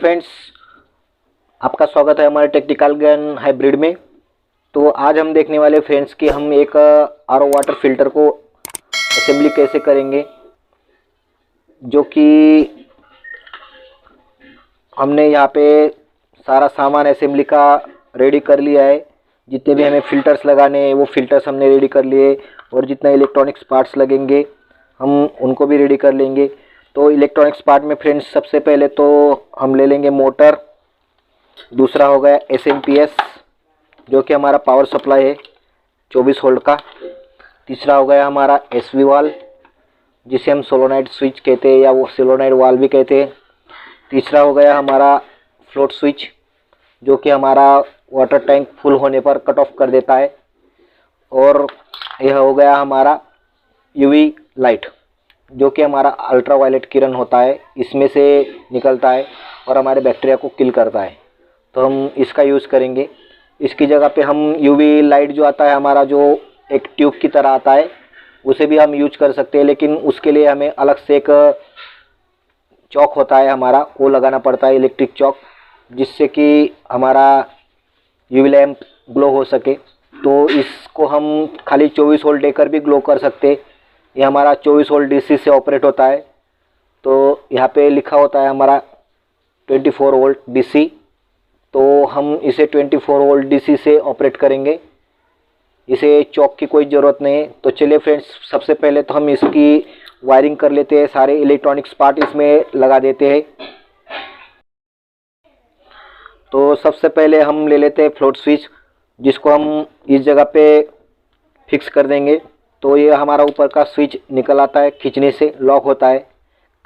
Friends, आपका स्वागत है हमारे टेक्निकल ज्ञान हाइब्रिड में। तो आज हम देखने वाले फ्रेंड्स कि हम एक आरओ वाटर फिल्टर को असेंबली कैसे करेंगे, जो कि हमने यहाँ पे सारा सामान असेंबली का रेडी कर लिया है। जितने भी हमें फ़िल्टर्स लगाने हैं वो फ़िल्टर्स हमने रेडी कर लिए, और जितने इलेक्ट्रॉनिक्स पार्ट्स लगेंगे हम उनको भी रेडी कर लेंगे। तो इलेक्ट्रॉनिक्स पार्ट में फ्रेंड्स सबसे पहले तो हम ले लेंगे मोटर, दूसरा हो गया एसएमपीएस जो कि हमारा पावर सप्लाई है 24 वोल्ट का, तीसरा हो गया हमारा एसवी वाल्व जिसे हम सोलोनाइड स्विच कहते हैं या वो सोलोनाइड वाल्व भी कहते हैं, तीसरा हो गया हमारा फ्लोट स्विच जो कि हमारा वाटर टैंक फुल होने पर कट ऑफ कर देता है, और यह हो गया हमारा यूवी लाइट जो कि हमारा अल्ट्रावायलेट किरण होता है, इसमें से निकलता है और हमारे बैक्टीरिया को किल करता है। तो हम इसका यूज़ करेंगे। इसकी जगह पे हम यूवी लाइट जो आता है हमारा, जो एक ट्यूब की तरह आता है, उसे भी हम यूज कर सकते हैं, लेकिन उसके लिए हमें अलग से एक चौक होता है हमारा, वो लगाना पड़ता है, इलेक्ट्रिक चौक, जिससे कि हमारा यूवी लैम्प ग्लो हो सके। तो इसको हम खाली 24 वोल्ट देकर भी ग्लो कर सकते हैं। ये हमारा 24 वोल्ट डीसी से ऑपरेट होता है। तो यहाँ पे लिखा होता है हमारा 24 वोल्ट डीसी, तो हम इसे 24 वोल्ट डीसी से ऑपरेट करेंगे। इसे चौक की कोई ज़रूरत नहीं है। तो चलिए फ्रेंड्स, सबसे पहले तो हम इसकी वायरिंग कर लेते हैं, सारे इलेक्ट्रॉनिक्स पार्ट इसमें लगा देते हैं। तो सबसे पहले हम ले लेते हैं फ्लोट स्विच, जिसको हम इस जगह पे फिक्स कर देंगे। तो ये हमारा ऊपर का स्विच निकल आता है, खींचने से लॉक होता है।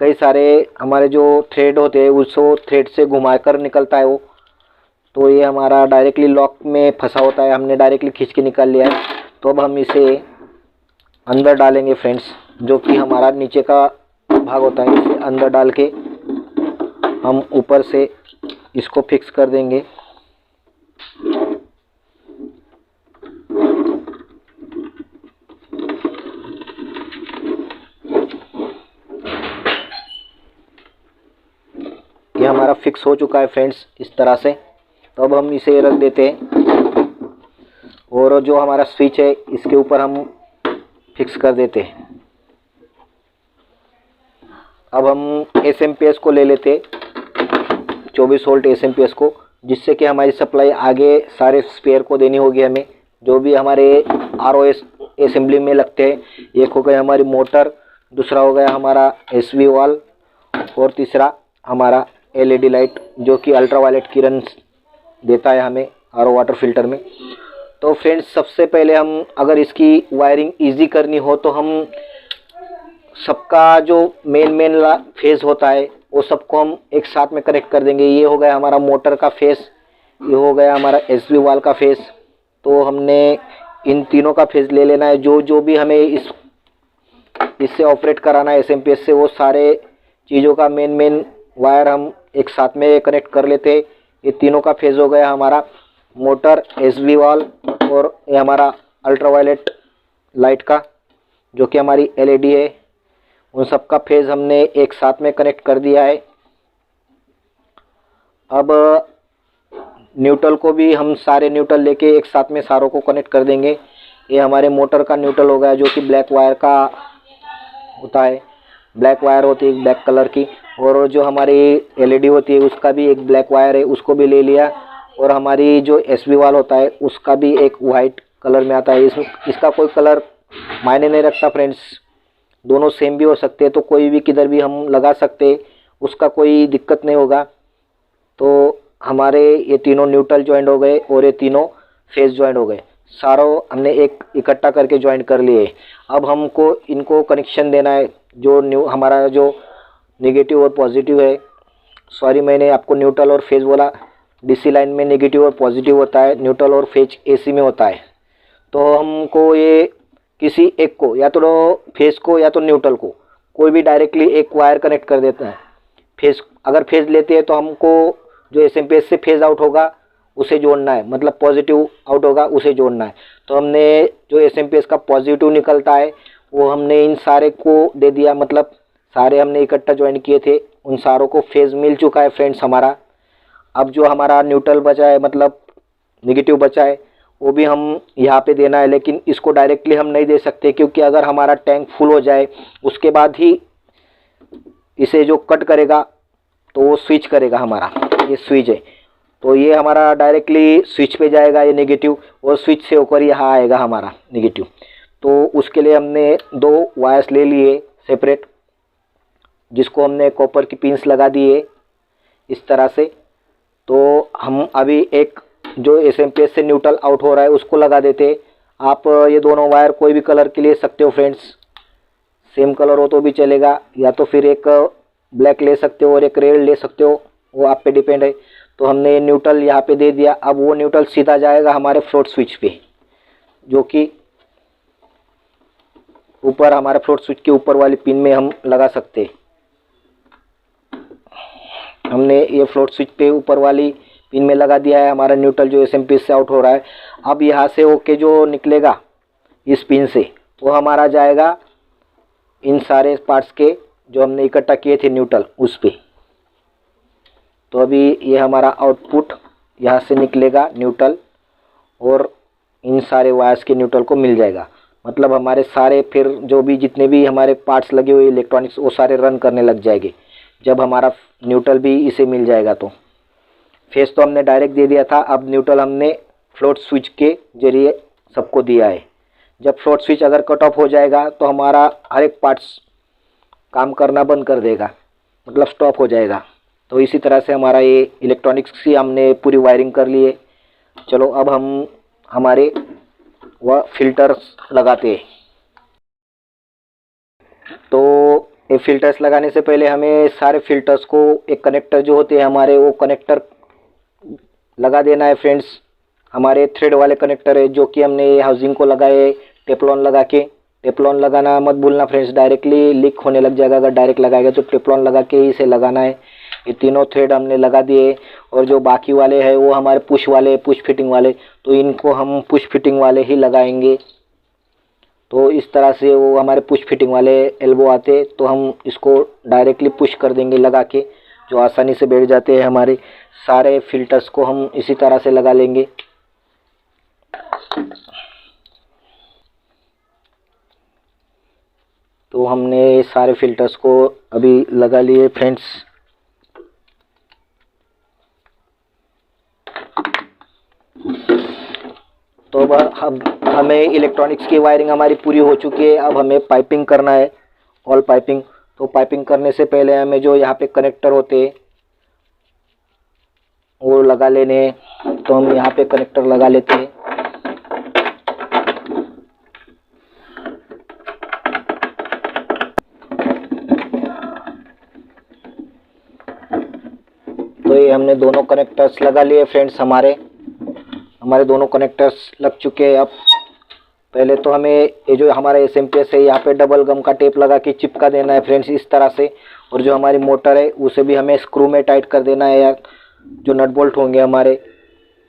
कई सारे हमारे जो थ्रेड होते हैं उसको थ्रेड से घुमाकर निकलता है वो, तो ये हमारा डायरेक्टली लॉक में फंसा होता है, हमने डायरेक्टली खींच के निकाल लिया है। तो अब हम इसे अंदर डालेंगे फ्रेंड्स, जो कि हमारा नीचे का भाग होता है, इसे अंदर डाल के हम ऊपर से इसको फिक्स कर देंगे। ये हमारा फिक्स हो चुका है फ्रेंड्स इस तरह से। तो अब हम इसे रख देते हैं, और जो हमारा स्विच है इसके ऊपर हम फिक्स कर देते हैं। अब हम एसएमपीएस को ले लेते हैं, 24 वोल्ट एसएमपीएस को, जिससे कि हमारी सप्लाई आगे सारे स्पेयर को देनी होगी हमें, जो भी हमारे आरओएस असेंबली में लगते हैं। एक हो गया हमारी मोटर, दूसरा हो गया हमारा एसवी वाल्व, और तीसरा हमारा एलईडी लाइट जो कि अल्ट्रावायलेट किरण देता है हमें आरओ वाटर फिल्टर में। तो फ्रेंड्स, सबसे पहले हम अगर इसकी वायरिंग इजी करनी हो तो हम सबका जो मेन फेज होता है वो सबको हम एक साथ में कनेक्ट कर देंगे। ये हो गया हमारा मोटर का फेस, ये हो गया हमारा एसवी वाल्व का फेस। तो हमने इन तीनों का फेज ले लेना है। जो जो भी हमें इससे ऑपरेट कराना है एसएमपीएस से, वो सारे चीज़ों का मेन वायर हम एक साथ में कनेक्ट कर लेते हैं। ये तीनों का फेज हो गया हमारा मोटर, एसवी वाल्व और ये हमारा अल्ट्रावायलेट लाइट का जो कि हमारी एलईडी है। उन सब का फेज हमने एक साथ में कनेक्ट कर दिया है। अब न्यूट्रल को भी हम सारे न्यूट्रल लेके एक साथ में सारों को कनेक्ट कर देंगे। ये हमारे मोटर का न्यूट्रल हो गया जो कि ब्लैक वायर का होता है, ब्लैक वायर होती है ब्लैक कलर की, और जो हमारी एलईडी होती है उसका भी एक ब्लैक वायर है, उसको भी ले लिया। और हमारी जो एसवी वाल होता है उसका भी एक वाइट कलर में आता है। इसका कोई कलर मायने नहीं रखता फ्रेंड्स, दोनों सेम भी हो सकते हैं, तो कोई भी किधर भी हम लगा सकते हैं, उसका कोई दिक्कत नहीं होगा। तो हमारे ये तीनों न्यूट्रल ज्वाइंट हो गए और ये तीनों फेज ज्वाइंट हो गए, सारों हमने एक इकट्ठा करके ज्वाइंट कर लिए। अब हमको इनको कनेक्शन देना है, जो हमारा जो नेगेटिव और पॉजिटिव है, सॉरी मैंने आपको न्यूट्रल और फेज बोला, डीसी लाइन में नेगेटिव और पॉजिटिव होता है, न्यूट्रल और फेज एसी में होता है। तो हमको ये किसी एक को, या तो फेज को या तो न्यूट्रल को, कोई भी डायरेक्टली एक वायर कनेक्ट कर देता है। फेज अगर फेज लेते हैं तो हमको जो एसएमपीएस से फेज आउट होगा उसे जोड़ना है, मतलब पॉजिटिव आउट होगा उसे जोड़ना है। तो हमने जो एसएमपीएस का पॉजिटिव निकलता है वो हमने इन सारे को दे दिया, मतलब सारे हमने इकट्ठा ज्वाइन किए थे, उन सारों को फेज मिल चुका है फ्रेंड्स हमारा। अब जो हमारा न्यूट्रल बचा है, मतलब नेगेटिव बचा है, वो भी हम यहाँ पे देना है। लेकिन इसको डायरेक्टली हम नहीं दे सकते, क्योंकि अगर हमारा टैंक फुल हो जाए उसके बाद ही इसे जो कट करेगा तो वो स्विच करेगा। हमारा ये स्विच है, तो ये हमारा डायरेक्टली स्विच पे जाएगा ये नेगेटिव, और स्विच से होकर यहाँ आएगा हमारा नेगेटिव। तो उसके लिए हमने 2 वायर्स ले लिए सेपरेट, जिसको हमने कॉपर की पिंस लगा दिए इस तरह से। तो हम अभी एक जो एसएमपीएस से न्यूट्रल आउट हो रहा है उसको लगा देते। आप ये दोनों वायर कोई भी कलर के ले सकते हो फ्रेंड्स, सेम कलर हो तो भी चलेगा, या तो फिर एक ब्लैक ले सकते हो और एक रेड ले सकते हो, वो आप पे डिपेंड है। तो हमने न्यूट्रल यहाँ पे दे दिया। अब वो न्यूट्रल सीधा जाएगा हमारे फ्लोट स्विच पे, जो कि ऊपर हमारे फ्लोट स्विच के ऊपर वाली पिन में हम लगा सकते हैं। हमने ये फ्लोट स्विच पे ऊपर वाली पिन में लगा दिया है हमारा न्यूट्रल जो एसएमपी से आउट हो रहा है। अब यहाँ से होके जो निकलेगा इस पिन से, वो हमारा जाएगा इन सारे पार्ट्स के जो हमने इकट्ठा किए थे न्यूट्रल उस पे। तो अभी ये हमारा आउटपुट यहाँ से निकलेगा न्यूट्रल, और इन सारे वायर्स के न्यूट्रल को मिल जाएगा। मतलब हमारे सारे फिर जो भी जितने भी हमारे पार्ट्स लगे हुए इलेक्ट्रॉनिक्स वो सारे रन करने लग जाएंगे जब हमारा न्यूट्रल भी इसे मिल जाएगा। तो फेस तो हमने डायरेक्ट दे दिया था, अब न्यूट्रल हमने फ्लोट स्विच के जरिए सबको दिया है। जब फ्लोट स्विच अगर कट ऑफ हो जाएगा तो हमारा हर एक पार्ट्स काम करना बंद कर देगा, मतलब स्टॉप हो जाएगा। तो इसी तरह से हमारा ये इलेक्ट्रॉनिक्स की हमने पूरी वायरिंग कर ली है। चलो अब हम हमारे वह फिल्टर्स लगाते हैं। तो ये फिल्टर्स लगाने से पहले हमें सारे फिल्टर्स को एक कनेक्टर जो होते हैं हमारे, वो कनेक्टर लगा देना है फ्रेंड्स। हमारे थ्रेड वाले कनेक्टर है जो कि हमने हाउसिंग को लगाए टेफ्लॉन लगा के। टेफ्लॉन लगाना मत भूलना फ्रेंड्स, डायरेक्टली लीक होने लग जाएगा अगर डायरेक्ट लगाएगा, तो टेफ्लॉन लगा के ही इसे लगाना है। ये तीनों थ्रेड हमने लगा दिए, और जो बाकी वाले हैं वो हमारे पुश वाले, पुश फिटिंग वाले, तो इनको हम पुश फिटिंग वाले ही लगाएंगे। तो इस तरह से वो हमारे पुश फिटिंग वाले एल्बो आते, तो हम इसको डायरेक्टली पुश कर देंगे लगा के, जो आसानी से बैठ जाते हैं। हमारे सारे फिल्टर्स को हम इसी तरह से लगा लेंगे। तो हमने सारे फिल्टर्स को अभी लगा लिए फ्रेंड्स। तो अब हमें इलेक्ट्रॉनिक्स की वायरिंग हमारी पूरी हो चुकी है। अब हमें पाइपिंग करना है, ऑल पाइपिंग। तो पाइपिंग करने से पहले हमें जो यहाँ पे कनेक्टर होते हैं वो लगा लेने हैं। तो हम यहाँ पे कनेक्टर लगा लेते हैं। तो ये हमने दोनों कनेक्टर्स लगा लिए फ्रेंड्स। हमारे दोनों कनेक्टर्स लग चुके हैं। अब पहले तो हमें ये जो हमारा एसएमपीएस है यहाँ पे डबल गम का टेप लगा के चिपका देना है फ्रेंड्स, इस तरह से। और जो हमारी मोटर है उसे भी हमें स्क्रू में टाइट कर देना है, या जो नट बोल्ट होंगे हमारे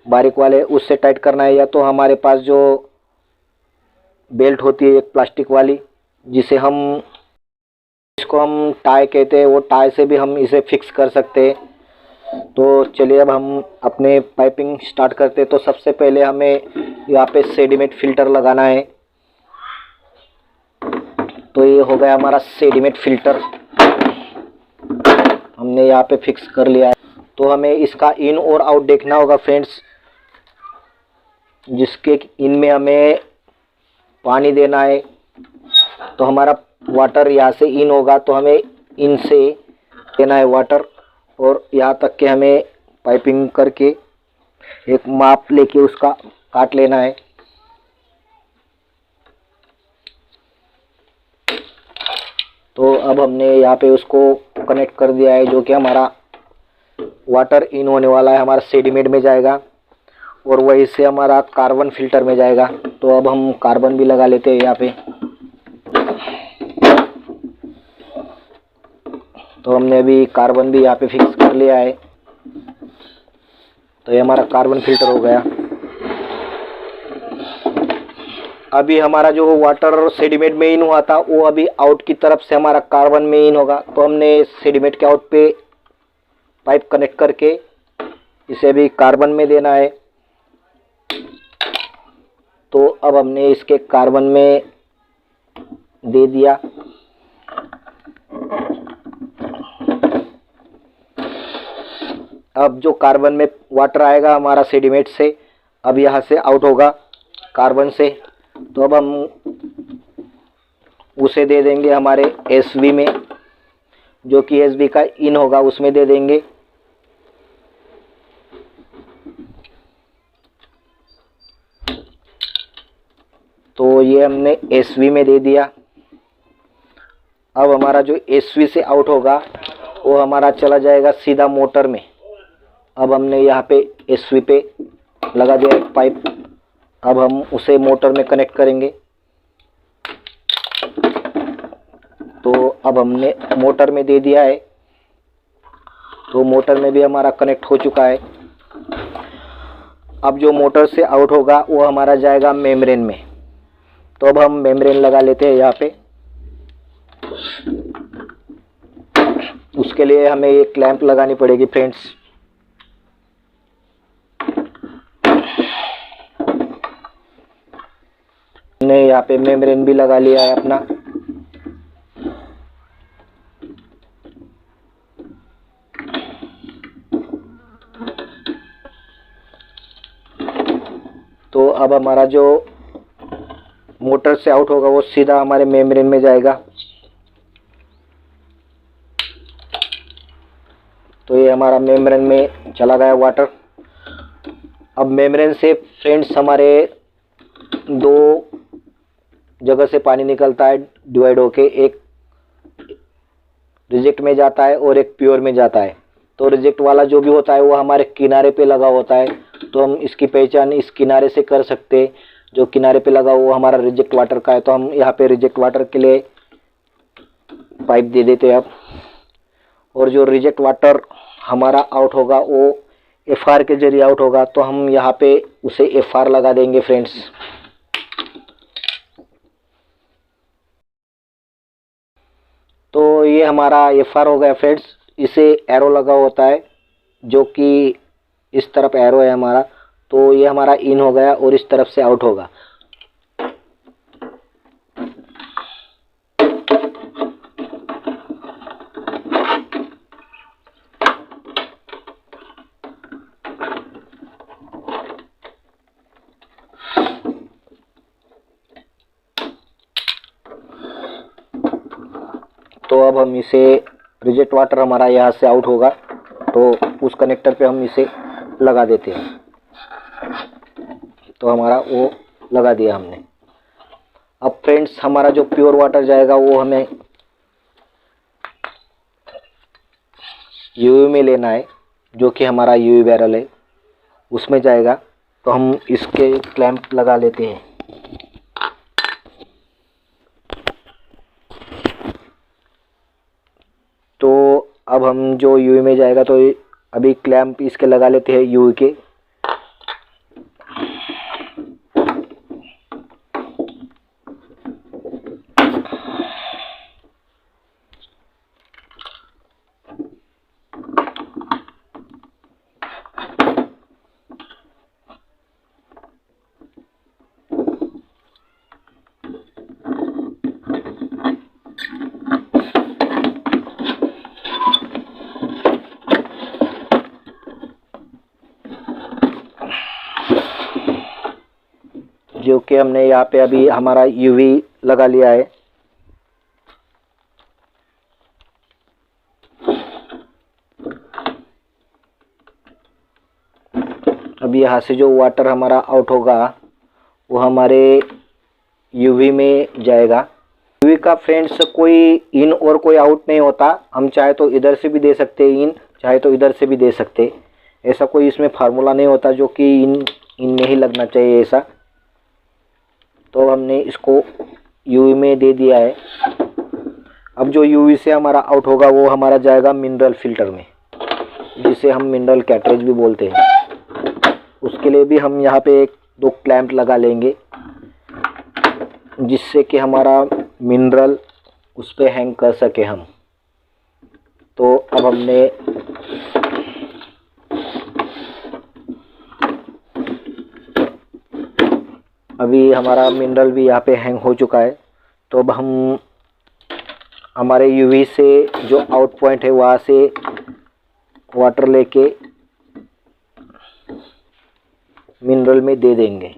बारीक वाले उससे टाइट करना है। या तो हमारे पास जो बेल्ट होती है एक प्लास्टिक वाली, जिसे इसको हम टाई कहते हैं, वो टाई से भी हम इसे फिक्स कर सकते हैं। तो चलिए अब हम अपने पाइपिंग स्टार्ट करते हैं। तो सबसे पहले हमें यहाँ पे सेडिमेंट फिल्टर लगाना है। तो ये हो गया हमारा सेडिमेंट फिल्टर, हमने यहाँ पे फिक्स कर लिया है। तो हमें इसका इन और आउट देखना होगा फ्रेंड्स, जिसके इन में हमें पानी देना है। तो हमारा वाटर यहाँ से इन होगा, तो हमें इन से देना है वाटर, और यहाँ तक के हमें पाइपिंग करके एक माप लेके उसका काट लेना है। तो अब हमने यहाँ पे उसको कनेक्ट कर दिया है, जो कि हमारा वाटर इन होने वाला है, हमारा सेडिमेंट में जाएगा, और वहीं से हमारा कार्बन फिल्टर में जाएगा। तो अब हम कार्बन भी लगा लेते हैं यहाँ पे। तो हमने अभी कार्बन भी यहाँ पे फिक्स कर लिया है। तो ये हमारा कार्बन फिल्टर हो गया। अभी हमारा जो वाटर सेडिमेंट में इन हुआ था वो अभी आउट की तरफ से हमारा कार्बन में इन होगा। तो हमने सेडिमेंट के आउट पे पाइप कनेक्ट करके इसे भी कार्बन में देना है। तो अब हमने इसके कार्बन में दे दिया। अब जो कार्बन में वाटर आएगा हमारा सेडिमेंट से, अब यहाँ से आउट होगा कार्बन से, तो अब हम उसे दे देंगे हमारे SV में, जो कि SV का इन होगा, उसमें दे देंगे। तो ये हमने SV में दे दिया। अब हमारा जो SV से आउट होगा वो हमारा चला जाएगा सीधा मोटर में। अब हमने यहाँ पे SV पे लगा दिया एक पाइप। अब हम उसे मोटर में कनेक्ट करेंगे। तो अब हमने मोटर में दे दिया है, तो मोटर में भी हमारा कनेक्ट हो चुका है। अब जो मोटर से आउट होगा वो हमारा जाएगा मेम्ब्रेन में। तो अब हम मेम्ब्रेन लगा लेते हैं यहाँ पे। उसके लिए हमें एक क्लैंप लगानी पड़ेगी फ्रेंड्स। हमने यहाँ पे मेम्ब्रेन भी लगा लिया है अपना। तो अब हमारा जो मोटर से आउट होगा वो सीधा हमारे मेम्ब्रेन में जाएगा। तो ये हमारा मेम्ब्रेन में चला गया वाटर। अब मेम्ब्रेन से फ्रेंड्स हमारे दो जगह से पानी निकलता है डिवाइड होके, एक रिजेक्ट में जाता है और एक प्योर में जाता है। तो रिजेक्ट वाला जो भी होता है वो हमारे किनारे पे लगा होता है, तो हम इसकी पहचान इस किनारे से कर सकते हैं। जो किनारे पे लगा वो हमारा रिजेक्ट वाटर का है, तो हम यहाँ पे रिजेक्ट वाटर के लिए पाइप दे देते हैं अब। और जो रिजेक्ट वाटर हमारा आउट होगा वो FR के जरिए आउट होगा, तो हम यहाँ पे उसे FR लगा देंगे फ्रेंड्स। तो ये हमारा FR हो गया फ्रेंड्स। इसे एरो लगा होता है, जो कि इस तरफ एरो है हमारा। तो ये हमारा इन हो गया और इस तरफ से आउट होगा। तो अब हम इसे रिजेक्ट वाटर हमारा यहाँ से आउट होगा, तो उस कनेक्टर पे हम इसे लगा देते हैं। तो हमारा वो लगा दिया हमने। अब फ्रेंड्स हमारा जो प्योर वाटर जाएगा वो हमें UV में लेना है, जो कि हमारा UV बैरल है, उसमें जाएगा। तो हम इसके क्लैंप लगा लेते हैं। तो अब हम जो UV में जाएगा, तो अभी क्लैंप इसके लगा लेते हैं UV के। जो कि हमने यहाँ पे अभी हमारा UV लगा लिया है। अब यहाँ से जो वाटर हमारा आउट होगा वो हमारे UV में जाएगा। UV का फ्रेंड्स कोई इन और कोई आउट नहीं होता। हम चाहे तो इधर से भी दे सकते इन, चाहे तो इधर से भी दे सकते। ऐसा कोई इसमें फार्मूला नहीं होता जो कि इन में ही लगना चाहिए ऐसा। तो हमने इसको UV में दे दिया है। अब जो UV से हमारा आउट होगा वो हमारा जाएगा मिनरल फिल्टर में, जिसे हम मिनरल कैटरेज भी बोलते हैं। उसके लिए भी हम यहाँ पे एक दो क्लैंप लगा लेंगे, जिससे कि हमारा मिनरल उस पर हैंग कर सके हम। तो अब हमने अभी हमारा मिनरल भी यहाँ पे हैंग हो चुका है। तो अब हम हमारे यूवी से जो आउट पॉइंट है वहाँ से वाटर लेके मिनरल में दे देंगे।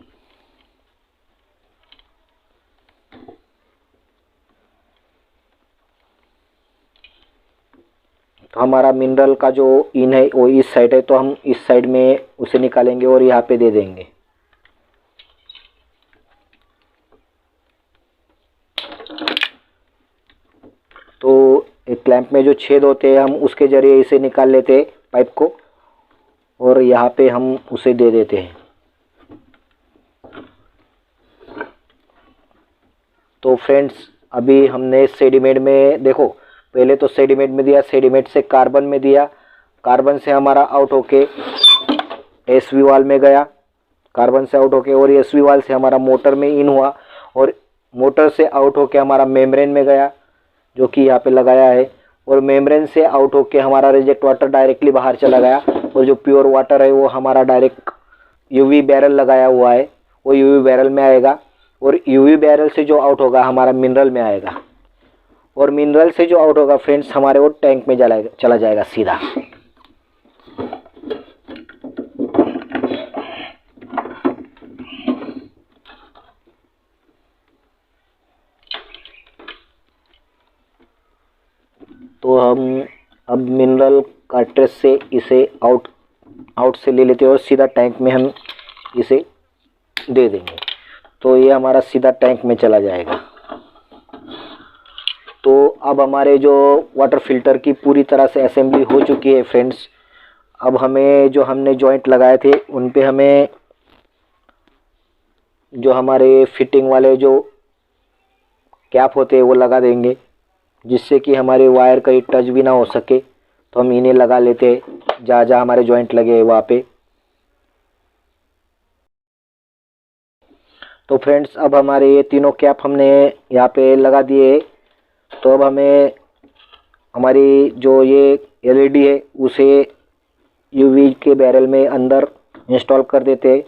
तो हमारा मिनरल का जो इन है वो इस साइड है, तो हम इस साइड में उसे निकालेंगे और यहाँ पे दे देंगे। तो एक क्लैंप में जो छेद होते हैं हम उसके जरिए इसे निकाल लेते हैं पाइप को, और यहाँ पे हम उसे दे देते हैं। तो फ्रेंड्स अभी हमने सेडिमेंट में देखो, पहले तो सेडिमेंट में दिया, सेडिमेंट से कार्बन में दिया, कार्बन से हमारा आउट होके एसवी वाल में गया, कार्बन से आउट होके, और एसवी वाल से हमारा मोटर में इन हुआ, और मोटर से आउट होके हमारा मेम्ब्रेन में गया जो कि यहाँ पे लगाया है, और मेम्ब्रेन से आउट होके हमारा रिजेक्ट वाटर डायरेक्टली बाहर चला गया, और जो प्योर वाटर है वो हमारा डायरेक्ट यूवी बैरल लगाया हुआ है वो यूवी बैरल में आएगा, और यूवी बैरल से जो आउट होगा हमारा मिनरल में आएगा, और मिनरल से जो आउट होगा फ्रेंड्स हमारे वो टैंक में चला जाएगा सीधा। तो हम अब मिनरल कार्ट्रेज से इसे आउट से ले लेते हैं और सीधा टैंक में हम इसे दे देंगे। तो ये हमारा सीधा टैंक में चला जाएगा। तो अब हमारे जो वाटर फिल्टर की पूरी तरह से असेंबली हो चुकी है फ्रेंड्स। अब हमें जो हमने जॉइंट लगाए थे उन पे हमें जो हमारे फिटिंग वाले जो कैप होते हैं वो लगा देंगे, जिससे कि हमारे वायर कहीं टच भी ना हो सके। तो हम इन्हें लगा लेते हैं जहाँ जहाँ हमारे जॉइंट लगे हैं वहाँ पे। तो फ्रेंड्स अब हमारे ये तीनों कैप हमने यहाँ पे लगा दिए। तो अब हमें हमारी जो ये एलईडी है उसे यूवी के बैरल में अंदर इंस्टॉल कर देते हैं।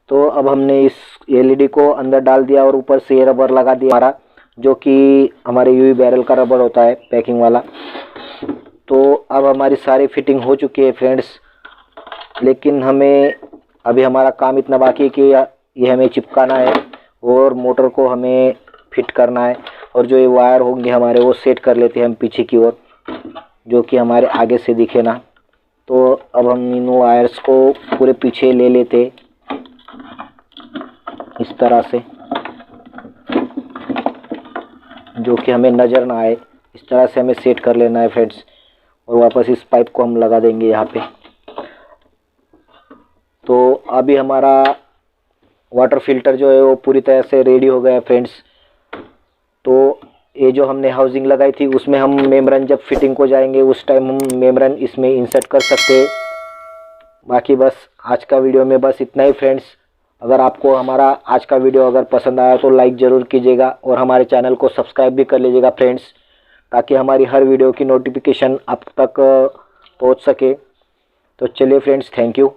तो अब हमने इस एलईडी को अंदर डाल दिया और ऊपर से रबर लगा दिया हमारा, जो कि हमारे यूवी बैरल का रबर होता है पैकिंग वाला। तो अब हमारी सारी फिटिंग हो चुकी है फ्रेंड्स, लेकिन हमें अभी हमारा काम इतना बाकी है कि ये हमें चिपकाना है और मोटर को हमें फिट करना है, और जो ये वायर होंगे हमारे वो सेट कर लेते हैं हम पीछे की ओर, जो कि हमारे आगे से दिखे ना। तो अब हम इन वायर्स को पूरे पीछे ले लेते इस तरह से, जो कि हमें नज़र ना आए। इस तरह से हमें सेट कर लेना है फ्रेंड्स, और वापस इस पाइप को हम लगा देंगे यहाँ पे। तो अभी हमारा वाटर फिल्टर जो है वो पूरी तरह से रेडी हो गया है फ्रेंड्स। तो ये जो हमने हाउसिंग लगाई थी उसमें हम मेम्ब्रेन जब फिटिंग को जाएंगे उस टाइम हम मेम्ब्रेन इसमें इंसर्ट कर सकते हैं। बाकी बस आज का वीडियो में बस इतना ही फ्रेंड्स। अगर आपको हमारा आज का वीडियो अगर पसंद आया तो लाइक ज़रूर कीजिएगा, और हमारे चैनल को सब्सक्राइब भी कर लीजिएगा फ्रेंड्स, ताकि हमारी हर वीडियो की नोटिफिकेशन आप तक पहुंच सके। तो चलिए फ्रेंड्स, थैंक यू।